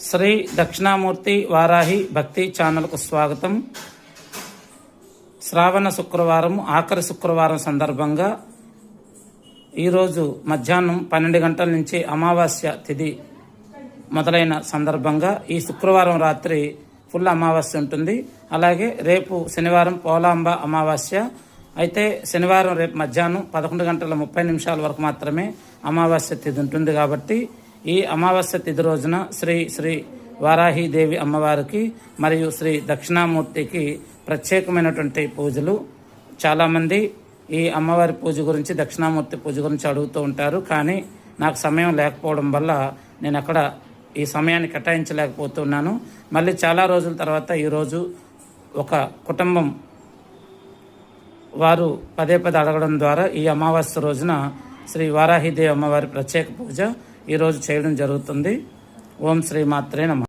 శ్రీ దక్షిణామూర్తి వారాహి భక్తి ఛానల్కు స్వాగతం. శ్రావణ శుక్రవారం ఆఖరి శుక్రవారం సందర్భంగా ఈరోజు మధ్యాహ్నం 12 గంటల నుంచి అమావాస్య తిథి మొదలైన సందర్భంగా ఈ శుక్రవారం రాత్రి ఫుల్ అమావాస్య ఉంటుంది. అలాగే రేపు శనివారం పోలాంబ అమావాస్య. అయితే శనివారం రేపు మధ్యాహ్నం 11:30 వరకు మాత్రమే అమావాస్య తిథి ఉంటుంది. కాబట్టి ఈ అమావాస్య తిథి రోజున శ్రీ వారాహిదేవి అమ్మవారికి మరియు శ్రీ దక్షిణామూర్తికి ప్రత్యేకమైనటువంటి పూజలు. చాలామంది ఈ అమ్మవారి పూజ గురించి దక్షిణామూర్తి పూజ గురించి అడుగుతూ ఉంటారు. కానీ నాకు సమయం లేకపోవడం వల్ల నేను అక్కడ ఈ సమయాన్ని కేటాయించలేకపోతున్నాను. మళ్ళీ చాలా రోజుల తర్వాత ఈరోజు ఒక కుటుంబం వారు పదే అడగడం ద్వారా ఈ అమావాస్య రోజున శ్రీ వారాహిదేవి అమ్మవారి ప్రత్యేక పూజ ఈరోజు చేయడం జరుగుతుంది. ఓం శ్రీ మాత్రే నమః.